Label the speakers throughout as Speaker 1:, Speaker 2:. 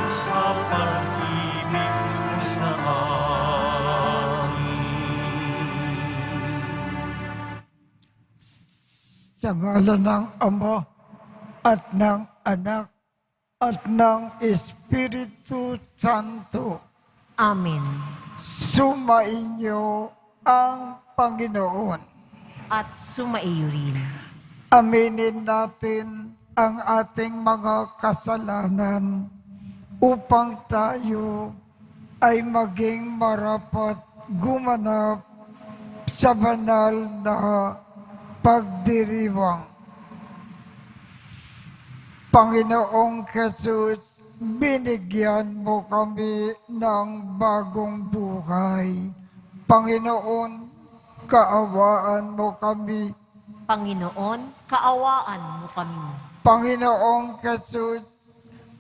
Speaker 1: sa pag-ibig mo sa akin.
Speaker 2: Sa ngalan ng Ama at ng Anak at ng Espiritu Santo,
Speaker 3: Amen.
Speaker 2: sumainyo ang Panginoon.
Speaker 3: At sumaiyo rin.
Speaker 2: Aminin natin ang ating mga kasalanan upang tayo ay maging marapat gumanap sa banal na pagdiriwang. Panginoong Jesus, binigyan mo kami ng bagong buhay. Panginoon, kaawaan mo kami.
Speaker 3: Panginoon, kaawaan mo kami.
Speaker 2: Panginoong Jesus,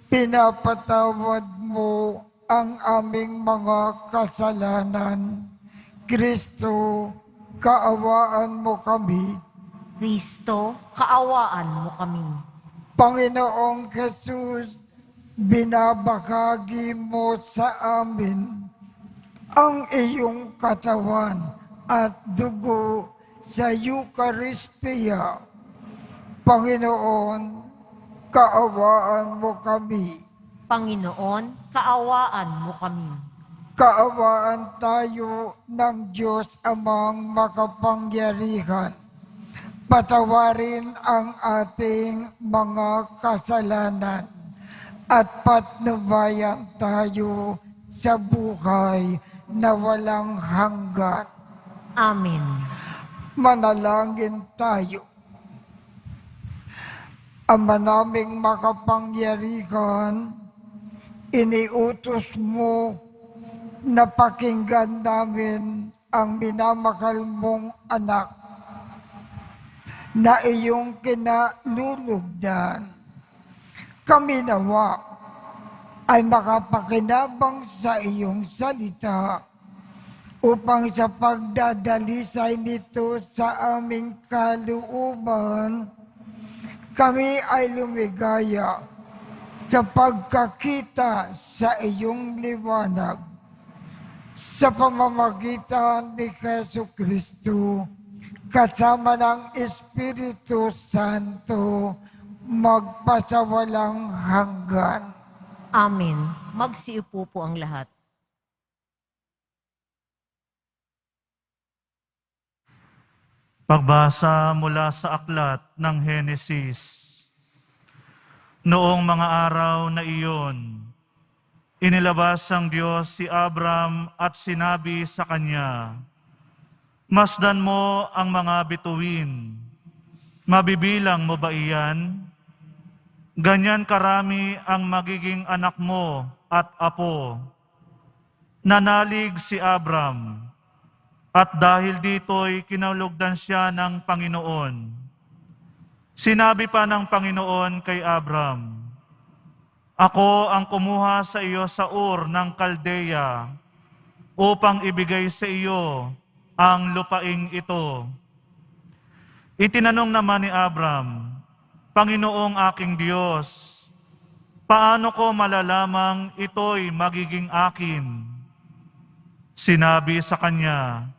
Speaker 2: pinapatawad mo ang aming mga kasalanan. Kristo, kaawaan mo kami.
Speaker 3: Kristo, kaawaan mo kami.
Speaker 2: Panginoong Jesus, binabahagi mo sa amin ang iyong katawan at dugo sa Eucharistia. Panginoon, kaawaan mo kami.
Speaker 3: Panginoon, kaawaan mo kami.
Speaker 2: Kaawaan tayo ng Diyos Amang makapangyarihan. Patawarin ang ating mga kasalanan at patnubayan tayo sa buhay na walang hanggan.
Speaker 3: Amen.
Speaker 2: Manalangin tayo. Ama naming makapangyarihan, iniutos mo na pakinggan namin ang minamahal mong anak na iyong kinalulugdan. Kami nawa ay makapakinabang sa iyong salita upang sa pagdadalisay nito sa aming kalooban, kami ay lumigaya sa pagkakita sa iyong liwanag sa pamamagitan ni Jesucristo kasama ng Espiritu Santo magpasawalang hanggan.
Speaker 3: Amen. Magsiupo po ang lahat.
Speaker 1: Pagbasa mula sa aklat ng Henesis. Noong mga araw na iyon, inilabas ng Diyos si Abram at sinabi sa kanya, "Masdan mo ang mga bituin. Mabibilang mo ba iyan? Ganyan karami ang magiging anak mo at apo." Nanalig si Abram, at dahil dito'y kinalugdan siya ng Panginoon. Sinabi pa ng Panginoon kay Abram, "Ako ang kumuha sa iyo sa Ur ng Kaldea upang ibigay sa iyo ang lupaing ito." Itinanong naman ni Abram, "Panginoong aking Diyos, paano ko malalamang ito'y magiging akin?" Sinabi sa kanya,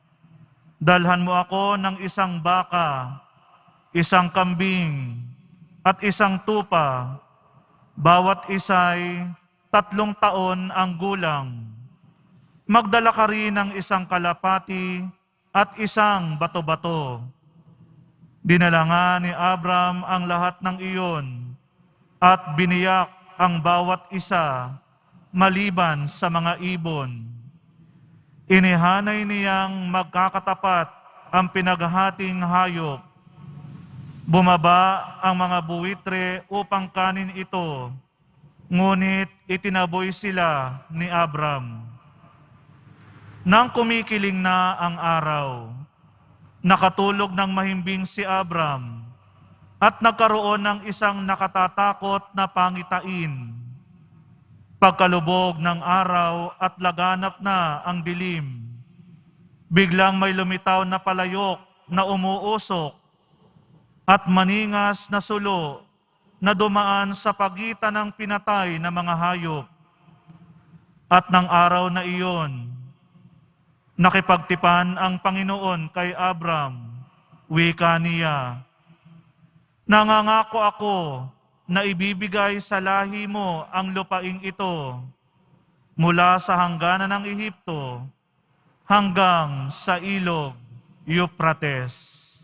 Speaker 1: "Dalhan mo ako ng isang baka, isang kambing, at isang tupa, bawat isa'y 3 taon ang gulang. Magdala ka rin ng isang kalapati at isang bato-bato." Dinala nga ni Abram ang lahat ng iyon at biniyak ang bawat isa maliban sa mga ibon. Inihanay niyang magkakatapat ang pinaghahating hayop. Bumaba ang mga buwitre upang kanin ito, ngunit itinaboy sila ni Abram. Nang kumikiling na ang araw, nakatulog ng mahimbing si Abram at nagkaroon ng isang nakatatakot na pangitain. Pagkalubog ng araw at laganap na ang dilim, biglang may lumitaw na palayok na umuusok at maningas na sulo na dumaan sa pagitan ng pinatay na mga hayop. At ng araw na iyon, nakipagtipan ang Panginoon kay Abram, wika niya, "Nangangako ako na ibibigay sa lahi mo ang lupaing ito mula sa hangganan ng Ehipto hanggang sa ilog Euphrates."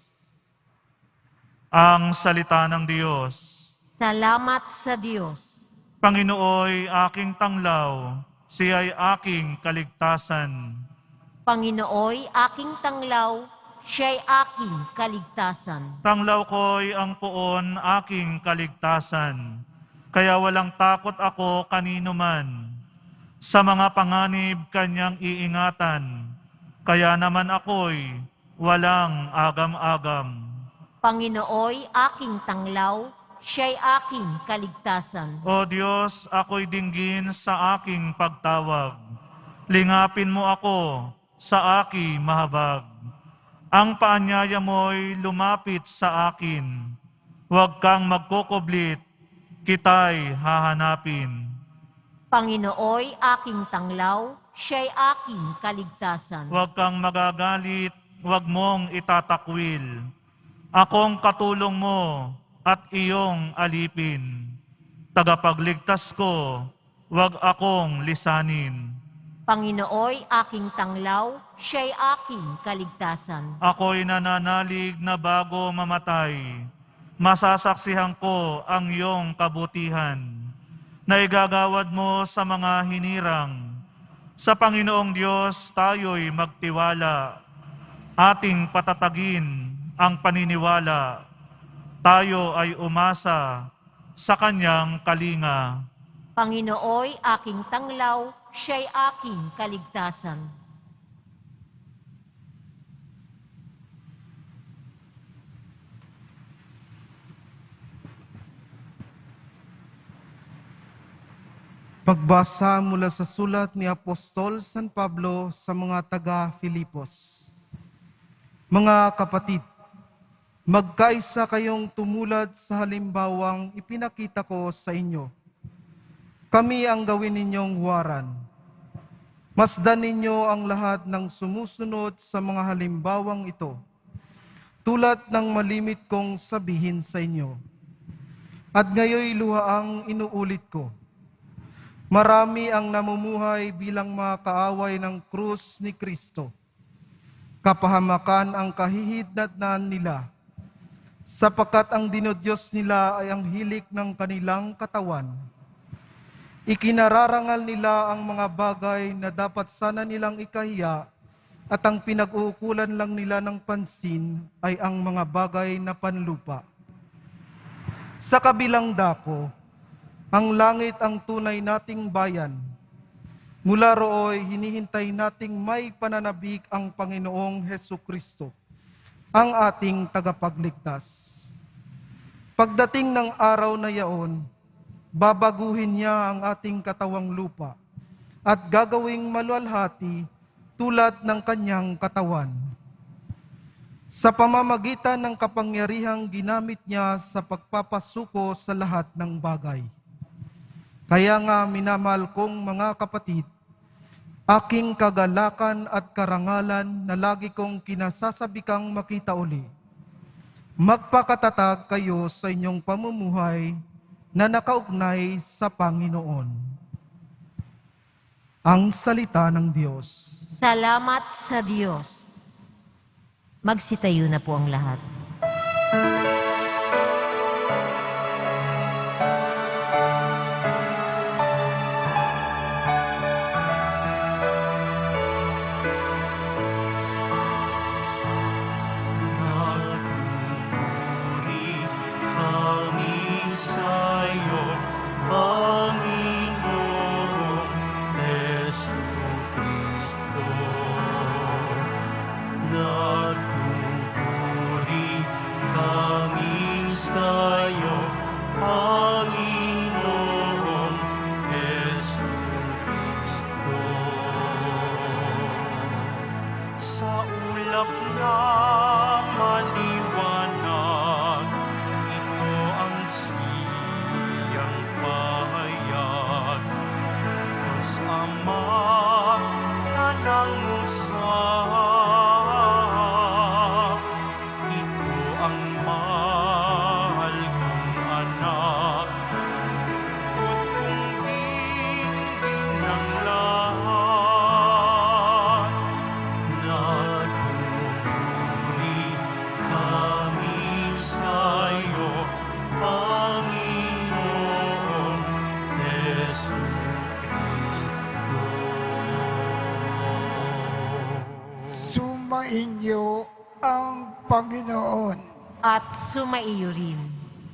Speaker 1: Ang salita ng Diyos.
Speaker 3: Salamat sa Diyos.
Speaker 1: Panginooy aking tanglaw, siya'y aking kaligtasan.
Speaker 3: Panginooy aking tanglaw, siya'y aking kaligtasan.
Speaker 1: Tanglaw ko'y ang poon aking kaligtasan, kaya walang takot ako kanino man. Sa mga panganib kanyang iingatan, kaya naman ako'y walang agam-agam.
Speaker 3: Panginooy aking tanglaw, siya'y aking kaligtasan.
Speaker 1: O Diyos, ako'y dinggin sa aking pagtawag. Lingapin mo ako sa aking mahabag. Ang paanyaya mo'y lumapit sa akin. Huwag kang magkukublit, kita'y hahanapin.
Speaker 3: Panginooy aking tanglaw, siya'y aking kaligtasan.
Speaker 1: Huwag kang magagalit, huwag mong itatakwil. Akong katulong mo at iyong alipin. Tagapagligtas ko, huwag akong lisanin.
Speaker 3: Panginooy aking tanglaw, siya'y aking kaligtasan.
Speaker 1: Ako'y nananalig na bago mamatay. Masasaksihan ko ang iyong kabutihan na igagawad mo sa mga hinirang. Sa Panginoong Diyos tayo'y magtiwala. Ating patatagin ang paniniwala. Tayo ay umasa sa kanyang kalinga.
Speaker 3: Panginooy aking tanglaw, siya'y aking kaligtasan.
Speaker 4: Pagbasa mula sa sulat ni Apostol San Pablo sa mga taga-Filipos. Mga kapatid, magkaisa kayong tumulad sa halimbawang ipinakita ko sa inyo. Kami ang gawin ninyong huwaran. Masdan ninyo ang lahat ng sumusunod sa mga halimbawang ito, tulad ng malimit kong sabihin sa inyo. At ngayoy luhaang inuulit ko. Marami ang namumuhay bilang mga kaaway ng krus ni Kristo. Kapahamakan ang kahihidnatnan nila, sapagkat ang dinodyos nila ay ang hilik ng kanilang katawan. Ikinararangal nila ang mga bagay na dapat sana nilang ikahiya, at ang pinag-uukulan lang nila ng pansin ay ang mga bagay na panlupa. Sa kabilang dako, ang langit ang tunay nating bayan. Mula rooy, hinihintay nating may pananabik ang Panginoong Hesukristo, ang ating tagapagligtas. Pagdating ng araw na yaon, babaguhin niya ang ating katawang lupa at gagawing maluwalhati tulad ng kanyang katawan. Sa pamamagitan ng kapangyarihang ginamit niya sa pagpapasuko sa lahat ng bagay. Kaya nga minamahal kong mga kapatid, aking kagalakan at karangalan na lagi kong kinasasabikang makita uli. Magpakatatag kayo sa inyong pamumuhay na nakaugnay sa Panginoon. Ang salita ng Diyos.
Speaker 3: Salamat sa Diyos. Magsitayo na po ang lahat.
Speaker 5: Sa'yo, Panginoong Jesucristo. Nagpupuri kami sa'yo, Panginoong Jesucristo. Sa ulap na maliwanag, ito ang siyang pahayag. Diyos ang Ama na nangusap. Ito ang mahal kong anak, bukod kong dinggin ng lahat. Nagpupuri kami sa'yo, Panginoon Yesu Kristo.
Speaker 2: Sumainyo ang Panginoon.
Speaker 3: At sumaiyo rin.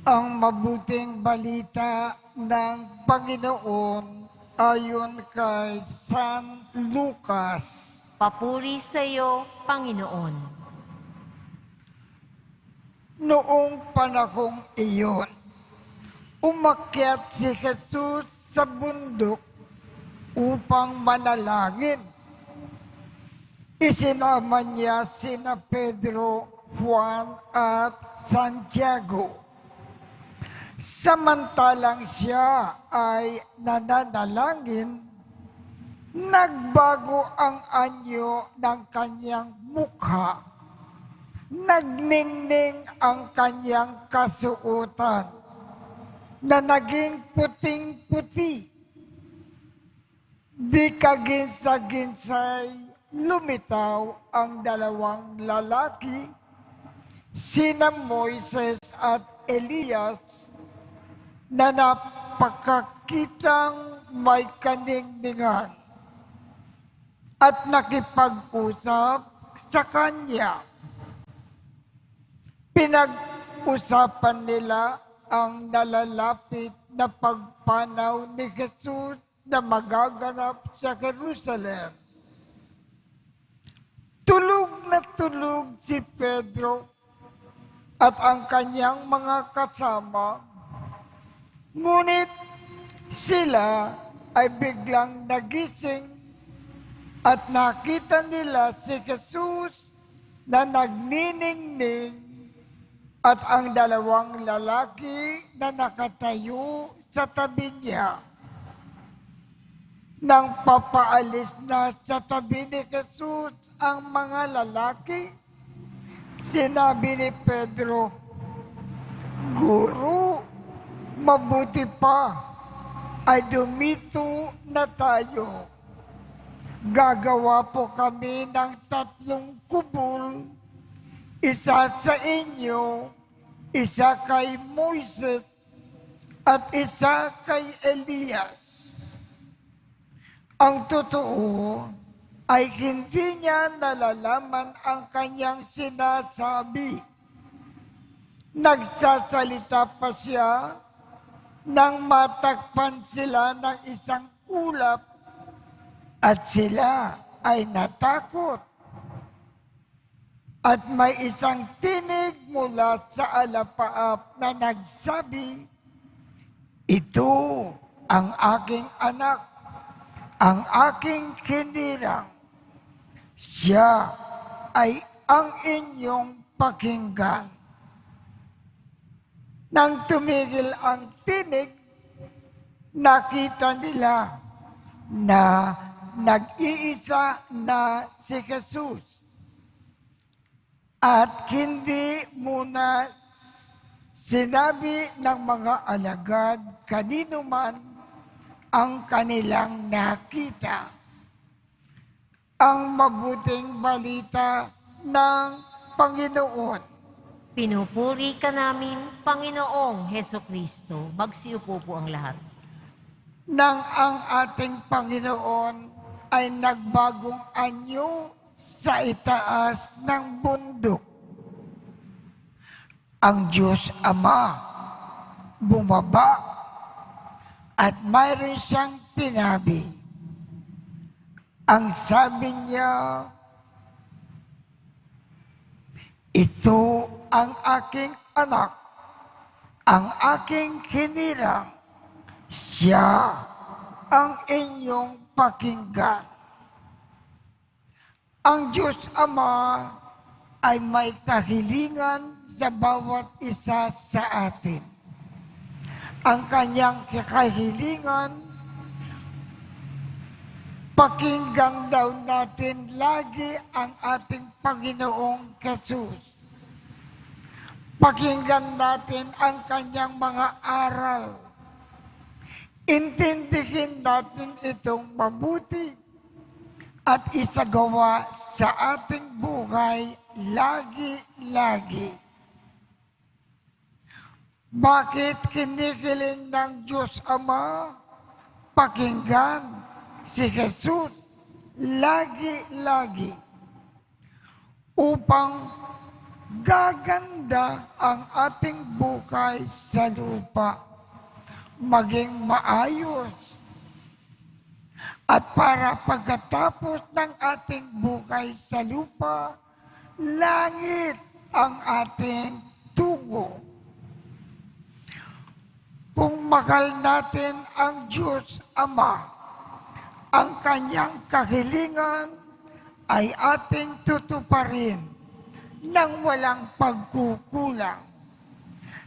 Speaker 2: Ang mabuting balita ng Panginoon ayon kay San Lucas.
Speaker 3: Papuri sa iyo, Panginoon.
Speaker 2: Noong panahong iyon, umakyat si Jesus sa bundok upang manalangin. Isinama niya sina Pedro, Juan at Santiago. Samantalang siya ay nananalangin, nagbago ang anyo ng kanyang mukha. Nagningning ang kanyang kasuotan na naging puting-puti. Di kaginsa-ginsay lumitaw ang dalawang lalaki, sina Moises at Elias, na napakakitang may kaningningan at nakipag-usap sa kanya. Pinag-usapan nila ang nalalapit na pagpanaw ni Jesus na magaganap sa Jerusalem. Tulog na tulog si Pedro at ang kanyang mga kasama, ngunit sila ay biglang nagising at nakita nila si Jesus na nagniningning at ang dalawang lalaki na nakatayo sa tabi niya. Nang papaalis na sa tabi ni Jesus ang mga lalaki, sinabi ni Pedro, "Guro, mabuti pa ay dumito na tayo. Gagawa po kami ng 3 kubol, isa sa inyo, isa kay Moises, at isa kay Elias." Ang totoo ay hindi niya nalalaman ang kanyang sinasabi. Nagsasalita pa siya nang matakpan sila ng isang ulap at sila ay natakot. At may isang tinig mula sa alapaap na nagsabi, "Ito ang aking anak, ang aking hinirang. Siya ay ang inyong pakinggan." Nang tumigil ang tinig, nakita nila na nag-iisa na si Jesus. At hindi muna sinabi ng mga alagad kanino man ang kanilang nakita. Ang mabuting balita ng Panginoon.
Speaker 3: Pinupuri ka namin, Panginoong Heso Kristo. Magsiupo po ang lahat.
Speaker 2: Nang ang ating Panginoon ay nagbagong anyo sa itaas ng bundok, ang Diyos Ama bumaba at mayroon siyang tinabi. Ang sabi niya, "Ito ang aking anak, ang aking hinirang, siya ang inyong pakinggan." Ang Diyos Ama ay may kahilingan sa bawat isa sa atin. Ang kanyang kahilingan Pakinggan daw natin lagi ang ating Panginoong Jesus. Pakinggan natin ang kanyang mga aral. Intindihin natin itong mabuti at isagawa sa ating buhay lagi-lagi. Bakit kinikiling ng Diyos Ama? Pakinggan si Jesus lagi-lagi upang gaganda ang ating buhay sa lupa, maging maayos. At para pagkatapos ng ating buhay sa lupa, langit ang ating tungo. Kung mahal natin ang Diyos Ama, ang kanyang kahilingan ay ating tutuparin nang walang pagkukulang.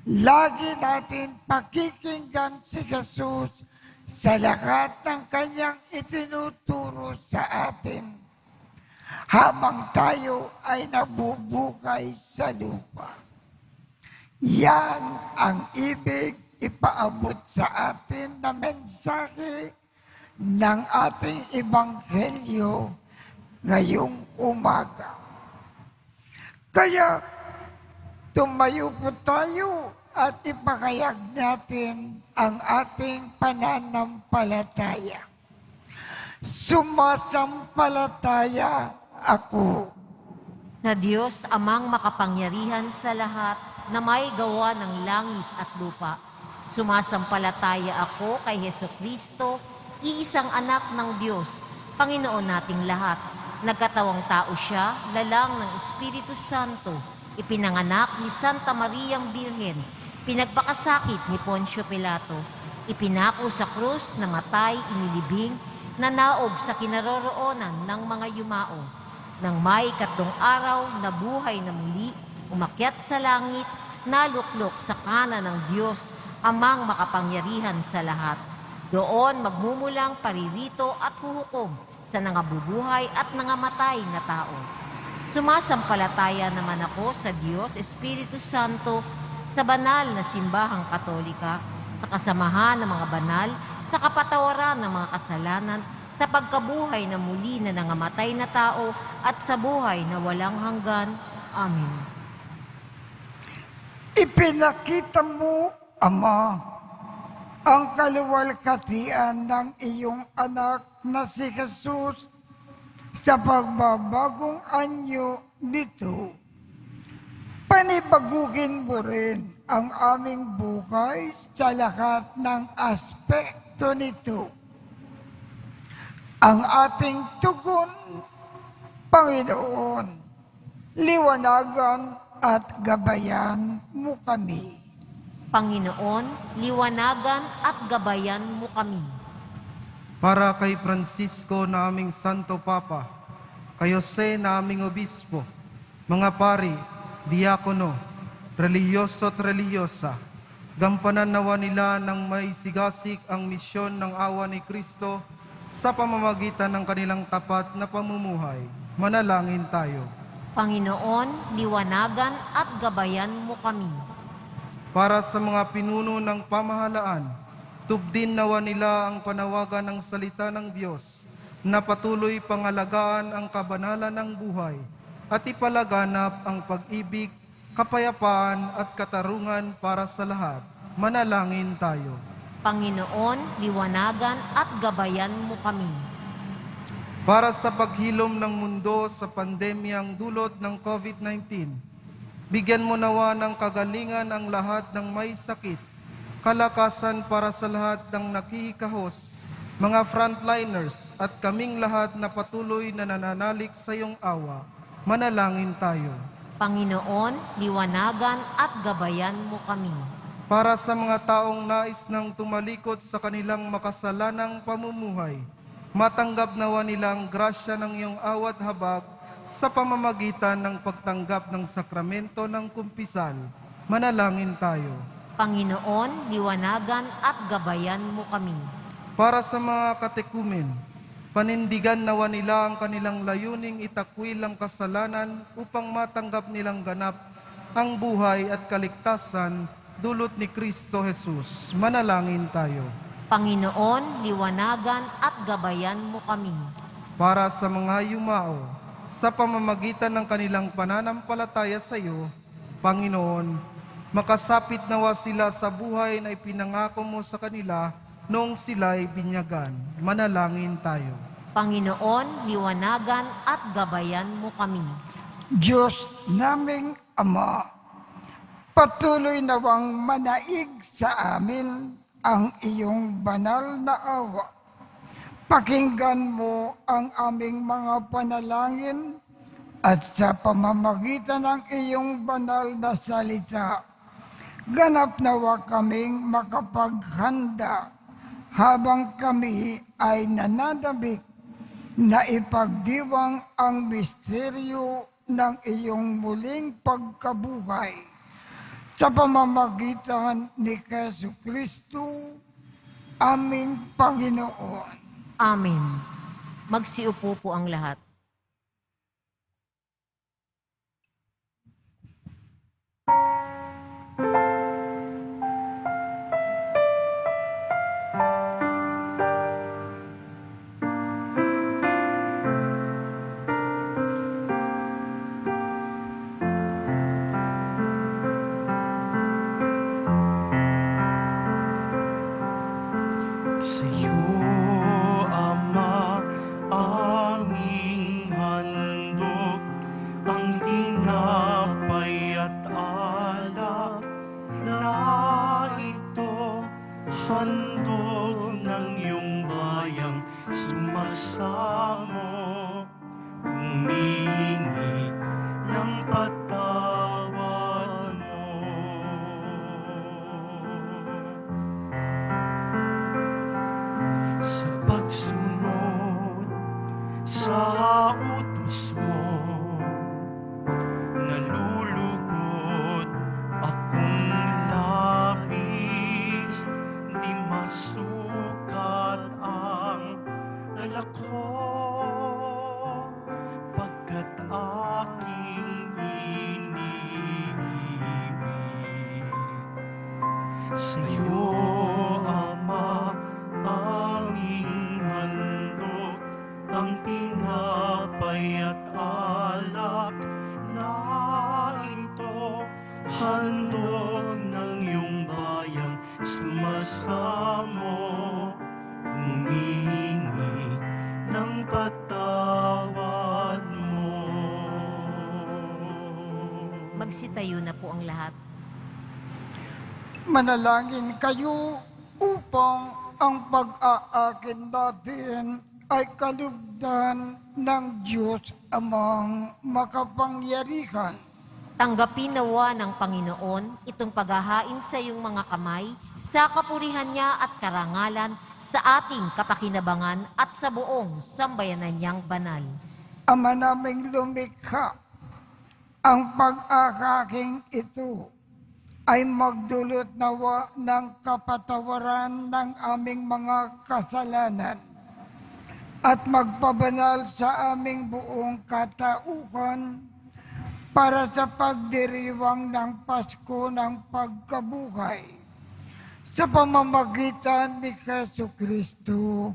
Speaker 2: Lagi natin pakikinggan si Jesus sa lahat ng kanyang itinuturo sa atin habang tayo ay nabubuhay sa lupa. Yan ang ibig ipaabot sa atin na mensahe ng ating ebanghelyo ngayong umaga. Kaya tumayo po tayo at ipakayag natin ang ating pananampalataya. Sumasampalataya ako
Speaker 3: Sa Diyos amang makapangyarihan sa lahat na may gawa ng langit at lupa. Sumasampalataya ako kay Hesukristo, iisang anak ng Diyos, Panginoon nating lahat. Nagkatawang tao siya, lalang ng Espiritu Santo, ipinanganak ni Santa Mariang Birhen, pinagpakasakit ni Poncio Pilato, ipinako sa krus, namatay, inilibing, nanaog sa kinaroroonan ng mga yumao. Nang may ikatlong araw, nabuhay na muli, umakyat sa langit, naluklok sa kanan ng Diyos, amang makapangyarihan sa lahat. Doon magmumulang paririto at huhukom sa nangabubuhay at nangamatay na tao. Sumasampalataya naman ako sa Diyos, Espiritu Santo, sa banal na simbahang katolika, sa kasamahan ng mga banal, sa kapatawaran ng mga kasalanan, sa pagkabuhay na muli na nangamatay na tao, at sa buhay na walang hanggan. Amen.
Speaker 2: Ipinakita mo, Ama, ang kaluwalhatian ng iyong anak na si Jesus sa pagbabagong anyo nito. Panibaguhin mo rin ang aming buhay sa lahat ng aspekto nito. Ang ating tugon, Panginoon, liwanagan at gabayan mo kami.
Speaker 3: Panginoon, liwanagan at gabayan mo kami.
Speaker 4: Para kay Francisco na aming Santo Papa, kay Jose na aming Obispo, mga pari, diakono, reliyoso at reliyosa, gampanan nawa nila ng may sigasig ang misyon ng awa ni Kristo sa pamamagitan ng kanilang tapat na pamumuhay. Manalangin tayo.
Speaker 3: Panginoon, liwanagan at gabayan mo kami.
Speaker 4: Para sa mga pinuno ng pamahalaan, tubdin nawa nila ang panawagan ng salita ng Diyos na patuloy pangalagaan ang kabanalan ng buhay at ipalaganap ang pag-ibig, kapayapaan at katarungan para sa lahat. Manalangin tayo.
Speaker 3: Panginoon, liwanagan at gabayan mo kami.
Speaker 4: Para sa paghilom ng mundo sa pandemyang dulot ng COVID-19, bigyan mo nawa ng kagalingan ang lahat ng may sakit, kalakasan para sa lahat ng nakikahos, mga frontliners at kaming lahat na patuloy na nananalig sa iyong awa. Manalangin tayo.
Speaker 3: Panginoon, liwanagan at gabayan mo kami.
Speaker 4: Para sa mga taong nais nang tumalikod sa kanilang makasalanang pamumuhay, matanggap nawa nilang grasya ng iyong awat habag sa pamamagitan ng pagtanggap ng sakramento ng kumpisal. Manalangin tayo.
Speaker 3: Panginoon, liwanagan at gabayan mo kami.
Speaker 4: Para sa mga katekumen, Panindigan nawa nila ang kanilang layuning itakwil ang kasalanan upang matanggap nilang ganap ang buhay at kaligtasan dulot ni Kristo Jesus. Manalangin tayo.
Speaker 3: Panginoon, liwanagan at gabayan mo kami.
Speaker 4: Para sa mga yumao, sa pamamagitan ng kanilang pananampalataya sa iyo, Panginoon, makasapit nawa sila sa buhay na ipinangako mo sa kanila noong sila'y binyagan. Manalangin tayo.
Speaker 3: Panginoon, liwanagan at gabayan mo kami.
Speaker 2: Diyos naming Ama, patuloy nawang manaig sa amin ang iyong banal na awa. Pakinggan mo ang aming mga panalangin at sa pamamagitan ng iyong banal na salita, ganap nawa kaming makapaghanda habang kami ay nananabik na ipagdiwang ang misteryo ng iyong muling pagkabuhay sa pamamagitan ni Jesucristo, aming Panginoon.
Speaker 3: Amen. Magsiupo po ang lahat.
Speaker 5: Sa'yo, Ama, aming handog, ang tinapay at alak na ito, handog ng iyong bayang sumasamo, humingi ng patawad mo. Sa pagsunod sa utos mo, nalulugod akong labis, di masukat ang dala ko, pagkat aking iniibig. Sa'yo, Ama, aming handog, ang tinapay at alak na ito, handog ng iyong bayang sumasamo, humingi ng patawad mo.
Speaker 3: Magsitayo na po ang lahat.
Speaker 2: Manalangin kayo upang ang pag-aakin natin ay kalugdan ng Diyos amang makapangyarihan.
Speaker 3: Tanggapin nawa ng Panginoon itong paghahain sa iyong mga kamay sa kapurihan niya at karangalan sa ating kapakinabangan at sa buong sambayanan niyang banal.
Speaker 2: Ama naming lumikha, ang pag-aakaking ito ay magdulot nawa ng kapatawaran ng aming mga kasalanan at magpabanal sa aming buong katauhan para sa pagdiriwang ng Pasko ng pagkabuhay. Sa pamamagitan ni Jesucristo,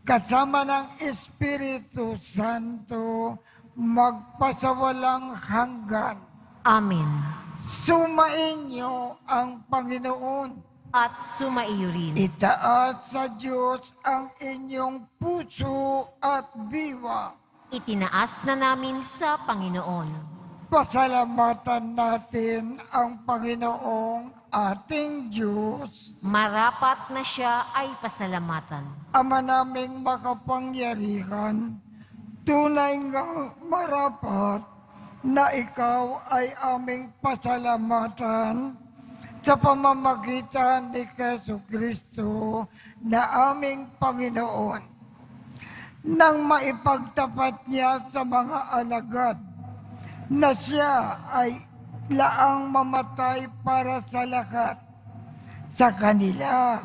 Speaker 2: kasama ng Espiritu Santo, magpasawalang hanggan.
Speaker 3: Amen.
Speaker 2: Sumainyo ang Panginoon.
Speaker 3: At sumaiyo rin.
Speaker 2: Itaas sa Diyos ang inyong puso at diwa.
Speaker 3: Itinaas na namin sa Panginoon.
Speaker 2: Pasalamatan natin ang Panginoong ating Diyos.
Speaker 3: Marapat na siya ay pasalamatan.
Speaker 2: Ama naming makapangyarihan, tunay nga marapat na ikaw ay aming pasalamatan sa pamamagitan ni Jesucristo na aming Panginoon, nang maipagtapat niya sa mga alagad na siya ay laang mamatay para sa lahat. Sa kanila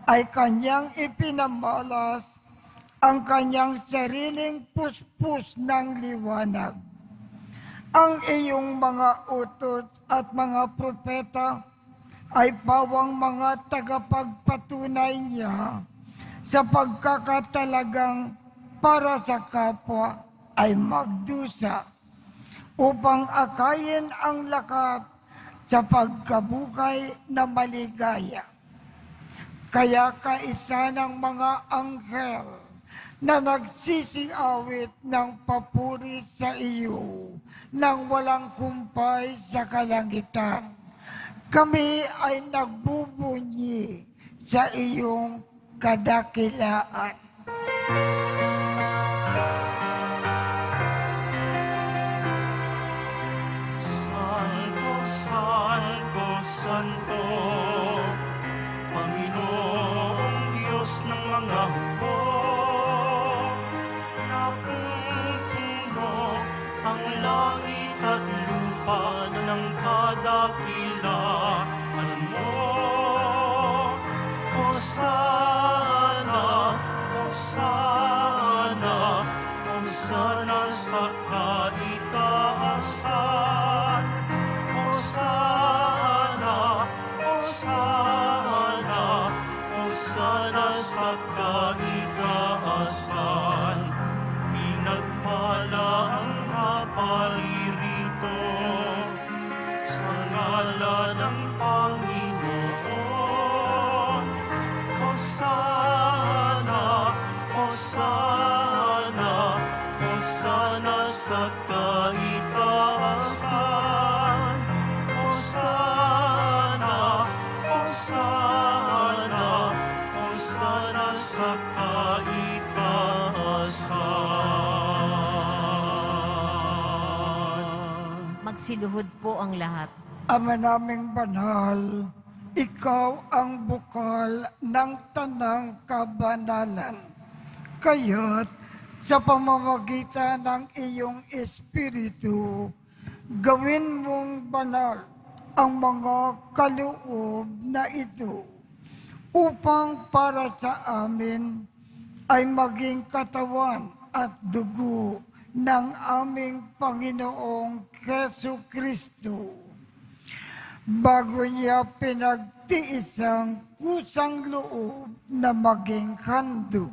Speaker 2: ay kanyang ipinamalas ang kanyang sariling puspos ng liwanag. Ang iyong mga utos at mga propeta ay pawang mga tagapagpatunay niya sa pagkakatalagang para sa kapwa ay magdusa upang akayin ang lakat sa pagkabukay na maligaya. Kaya kaisa ng mga anghel na nagsisiawit ng papuri sa iyo nang walang kumpay sa kalangitan, kami ay nagbubunyi sa iyong kadakilaan.
Speaker 5: Santo, Santo, Santo, Panginoong Diyos ng mga hukbo, napupuno ang langit at lupa ng kadakilaan mo. Hosana, Hosana, Hosana sa kaitaasan. Hosana, Hosana, Hosana sa kaitaasan. Pinagpala ang naparirito sa ngalan ng Panginoon. Hosana, Hosana, Hosana sa kaitaasan. Hosana, Hosana, Hosana sa kaitaasan.
Speaker 3: Magsiluhod po ang lahat.
Speaker 2: Ama naming banal, ikaw ang bukal ng tanang kabanalan. Kaya't sa pamamagitan ng iyong Espiritu, gawin mong banal ang mga kaloob na ito upang para sa amin ay maging katawan at dugo ng aming Panginoong Hesu Kristo. Bago niya pinagtiis ang kusang loob na maging handog,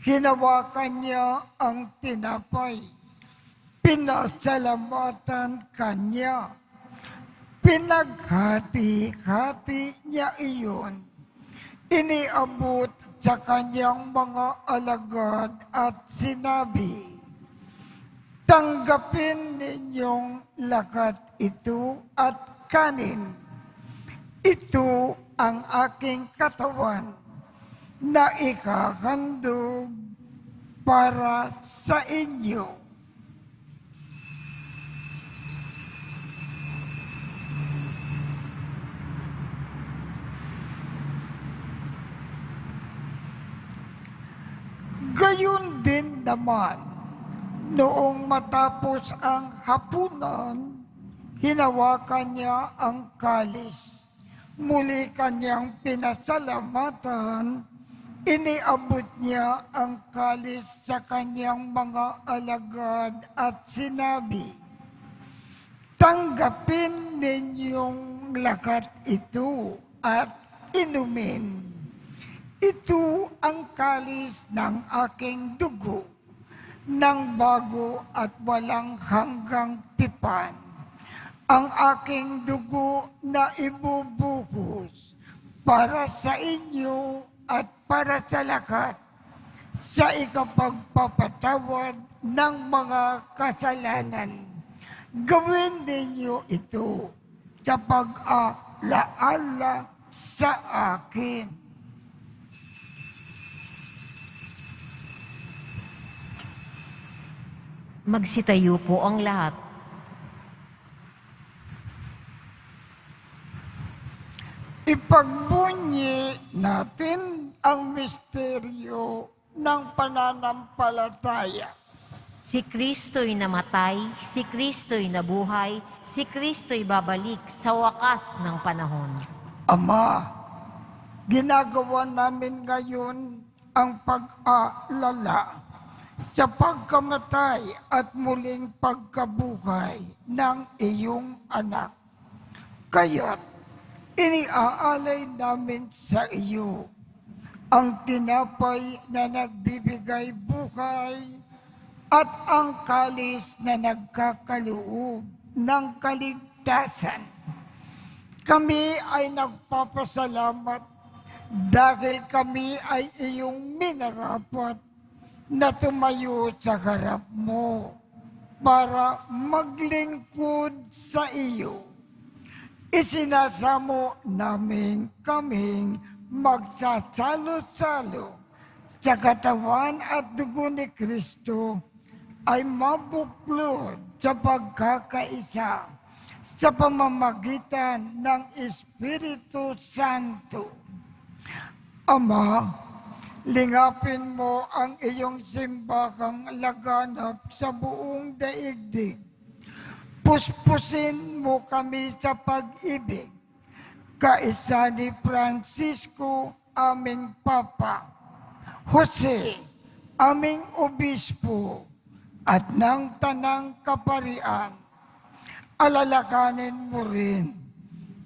Speaker 2: hinawakan niya ang tinapay, pinasalamatan kanya, pinaghati-hati niya iyon, iniabot sa kanyang mga alagad at sinabi, tanggapin ninyong lakat ito at kanin. Ito ang aking katawan na ikahandog para sa inyo. Gayon din naman, noong matapos ang hapunan, hinawakan niya ang kalis. Muli kanyang pinasalamatan, iniabot niya ang kalis sa kanyang mga alagad at sinabi, tanggapin ninyong lakat ito at inumin. Ito ang kalis ng aking dugo, ng bago at walang hanggang tipan. Ang aking dugo na ibubuhos para sa inyo at para sa lahat sa ikapagpapatawad ng mga kasalanan. Gawin ninyo ito sa pag-alaala sa akin.
Speaker 3: Magsitayo po ang lahat.
Speaker 2: Ipagbunyi natin ang misteryo ng pananampalataya.
Speaker 3: Si Kristo'y namatay, si Kristo'y nabuhay, si Kristo'y babalik sa wakas ng panahon.
Speaker 2: Ama, ginagawa namin ngayon ang pag-aalala sa pagkamatay at muling pagkabuhay ng iyong anak. Kaya't iniaalay namin sa iyo ang tinapay na nagbibigay buhay at ang kalis na nagkakaloob ng kaligtasan. Kami ay nagpapasalamat dahil kami ay iyong minarapat na tumayo sa harap mo para maglingkod sa iyo. Isinasamo namin kaming magsasalo-salo sa katawan at dugo ni Kristo ay mabuklod sa pagkakaisa sa pamamagitan ng Espiritu Santo. Ama, lingapin mo ang iyong simbahang laganap sa buong daigdig. Puspusin mo kami sa pag-ibig, kaisa ni Francisco, aming Papa, Jose, aming Obispo, at ng Tanang Kaparian. Alalakanin mo rin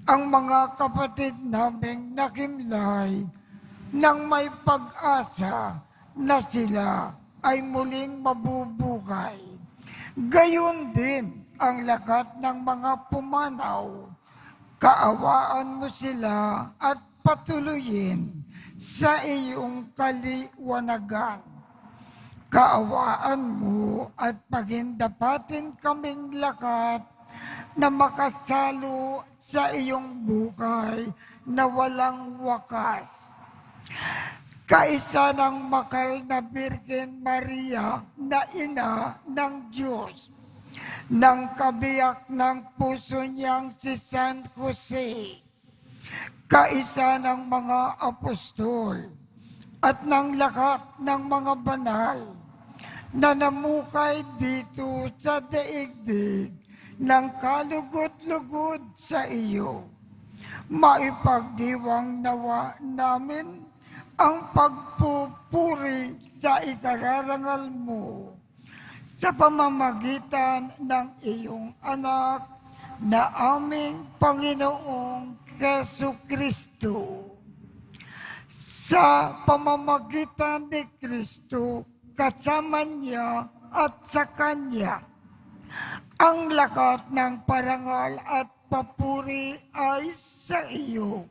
Speaker 2: ang mga kapatid naming nakimlay nang may pag-asa na sila ay muling mabubuhay. Gayon din ang lahat ng mga pumanaw. Kaawaan mo sila at patuloyin sa iyong kaliwanagan. Kaawaan mo at pagindapatin kaming lahat na makasalo sa iyong buhay na walang wakas. Kaisa ng makal na Birhen Maria na ina ng Diyos, ng kabiyak ng puso niyang si San Jose, kaisa ng mga apostol, at ng lahat ng mga banal na namukay dito sa daigdig ng kalugod-lugod sa iyo. Maipagdiwang nawa namin ang pagpupuri sa ikararangal mo sa pamamagitan ng iyong anak na aming Panginoong Jesucristo. Sa pamamagitan ni Kristo, kasama niya at sa Kanya, ang lahat ng parangal at papuri ay sa iyo.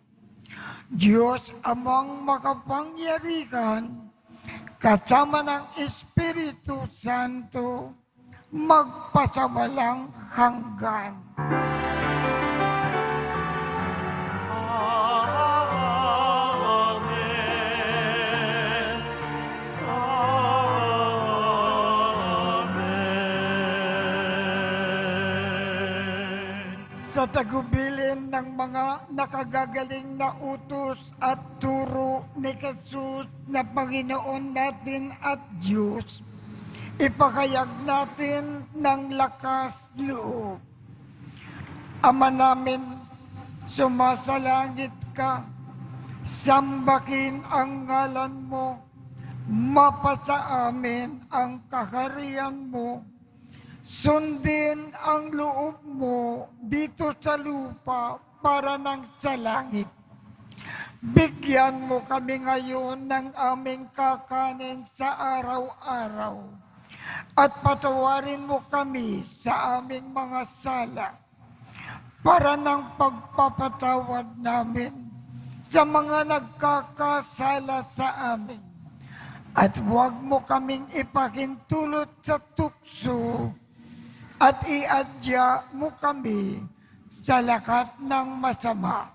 Speaker 2: Diyos amang makapangyarihan, kasama ng Espiritu Santo, magpasawalang hanggan.
Speaker 5: Amen. Amen.
Speaker 2: Sa tagubilin ng mga nakagagaling na utos at turo ni Jesus na Panginoon natin at Diyos, ipakayag natin ng lakas loob. Ama namin, sumasalangit ka, sambahin ang ngalan mo, mapasa amin ang kaharian mo, sundin ang loob mo dito sa lupa para nang sa langit. Bigyan mo kami ngayon ng aming kakanin sa araw-araw at patawarin mo kami sa aming mga sala para ng pagpapatawad namin sa mga nagkakasala sa amin. At huwag mo kaming ipahintulot sa tukso at iadya mo kami sa lahat ng masama.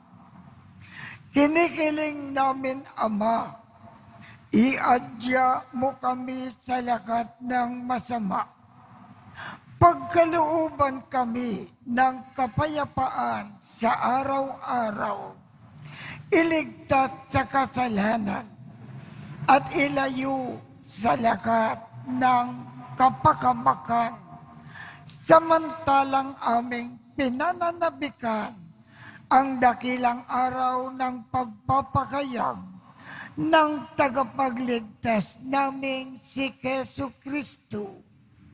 Speaker 2: Kinikiling namin, Ama, iadya mo kami sa lahat ng masama. Pagkalooban kami ng kapayapaan sa araw-araw, iligtas sa kasalanan, at ilayo sa lahat ng kapakamakan, samantalang aming pinananabikan ang dakilang araw ng pagpapakayag ng tagapagligtas naming si Keso Kristo.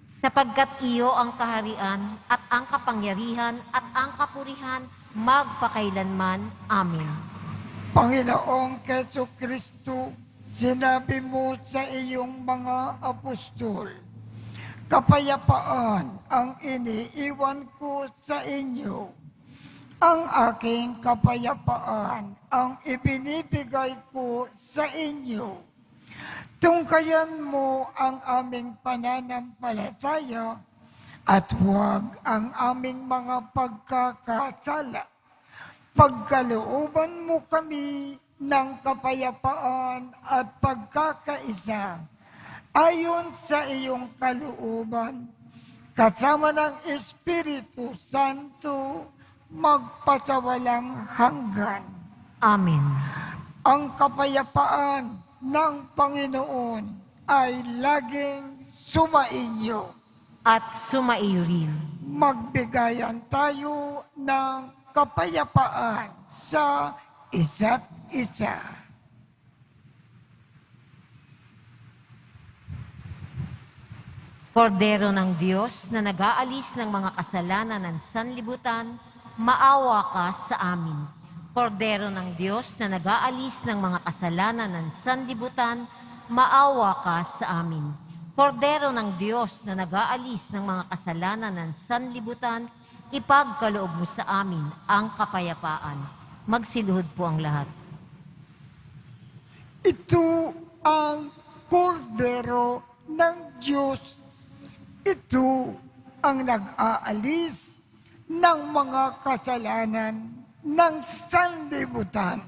Speaker 3: Sapagkat iyo ang kaharian at ang kapangyarihan at ang kapurihan magpakailanman. Amen.
Speaker 2: Panginoong Keso Kristo, sinabi mo sa iyong mga apostol, kapayapaan ang iniiwan ko sa inyo. Ang aking kapayapaan ang ibinibigay ko sa inyo. Tungkayan mo ang aming pananampalataya at huwag ang aming mga pagkakasala. Pagkalooban mo kami ng kapayapaan at pagkakaisa ayon sa iyong kalooban, kasama ng Espiritu Santo, magpasawalang hanggan.
Speaker 3: Amen.
Speaker 2: Ang kapayapaan ng Panginoon ay laging sumainyo.
Speaker 3: At sumaiyo rin.
Speaker 2: Magbigayan tayo ng kapayapaan sa isa't isa.
Speaker 3: Kordero ng Diyos na nag-aalis ng mga kasalanan ng sanlibutan, maawa ka sa amin. Kordero ng Diyos na nag-aalis ng mga kasalanan ng sanlibutan, maawa ka sa amin. Kordero ng Diyos na nag-aalis ng mga kasalanan ng sanlibutan, ipagkaloob mo sa amin ang kapayapaan. Magsiluhod po ang lahat.
Speaker 2: Ito ang kordero ng Diyos. Ito ang nag-aalis ng mga kasalanan ng sanlibutan.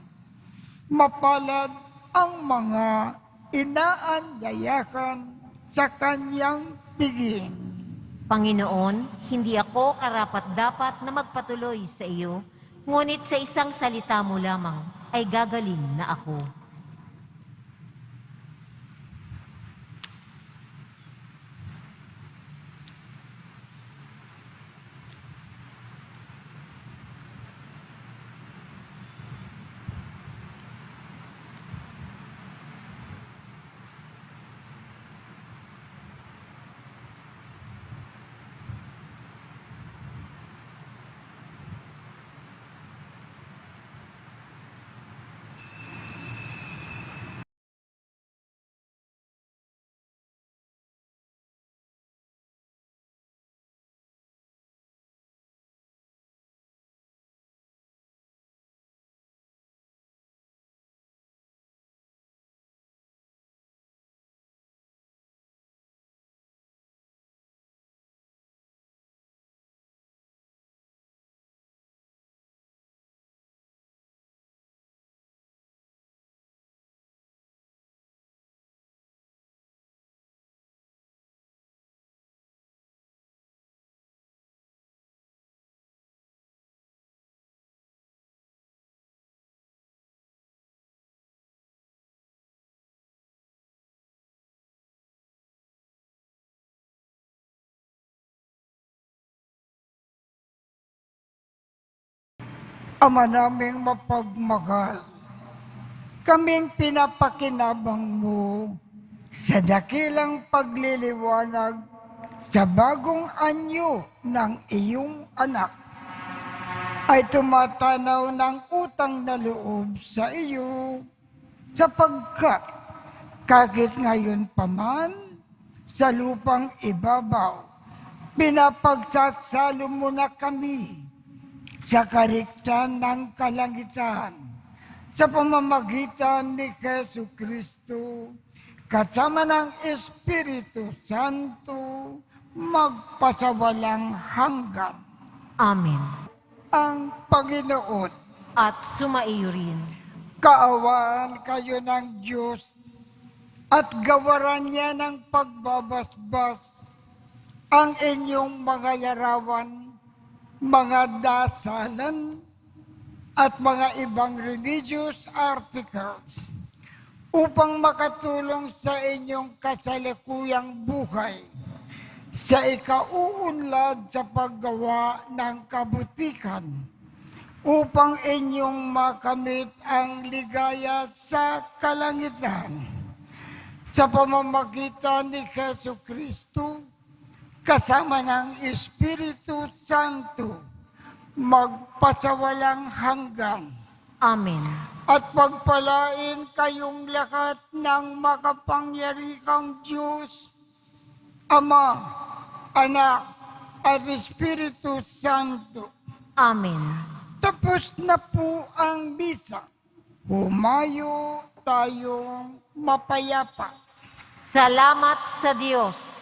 Speaker 2: Mapalad ang mga inaanyayahan sa kanyang piging.
Speaker 3: Panginoon, hindi ako karapat-dapat na magpatuloy sa iyo, ngunit sa isang salita mo lamang ay gagaling na ako.
Speaker 2: Ama naming mapagmahal, kaming pinapakinabang mo sa dakilang pagliliwanag sa bagong anyo ng iyong anak, ay tumatanaw ng utang na loob sa iyo, sapagkat kahit ngayon pa man sa lupang ibabaw, pinapagsasalo mo na kami sa kariktan ng kalangitan, sa pamamagitan ni Jesu Kristo, kasama ng Espiritu Santo, magpasawalang hanggan.
Speaker 3: Amen.
Speaker 2: Ang Panginoon,
Speaker 3: At sumaiyo rin.
Speaker 2: kaawaan kayo ng Diyos at gawaran niya ng pagbabasbas ang inyong mga larawan, mga dasalan, at mga ibang religious articles upang makatulong sa inyong kasalukuyang buhay sa ikauunlad sa paggawa ng kabutikan upang inyong makamit ang ligaya sa kalangitan sa pamamagitan ni Hesu Kristo kasama ng Espiritu Santo magpasawalang hanggan.
Speaker 3: Amen.
Speaker 2: At pagpalain kayong lahat ng makapangyarihang Diyos, Ama, Anak, at Espiritu Santo.
Speaker 3: Amen.
Speaker 2: Tapos na po ang misa. Humayo tayong mapayapa.
Speaker 3: Salamat sa Diyos.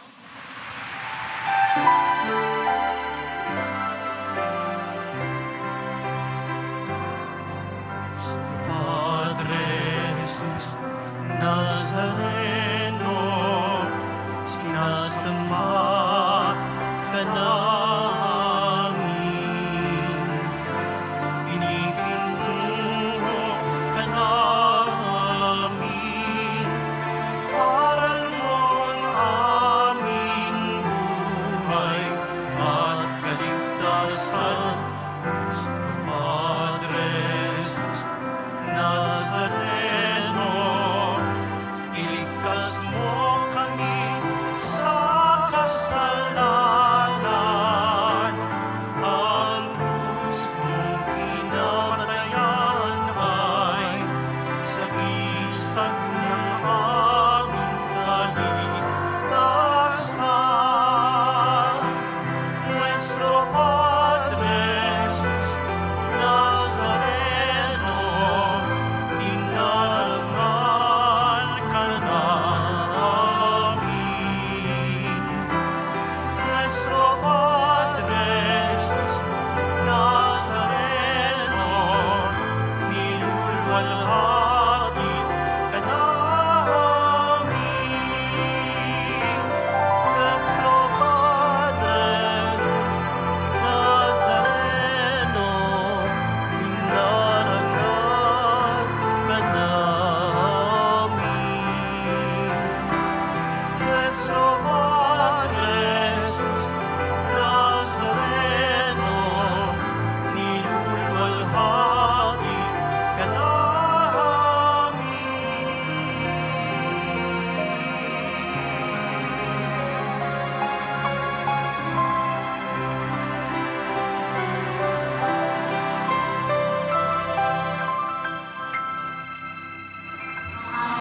Speaker 5: Padre Jesus Nazareno,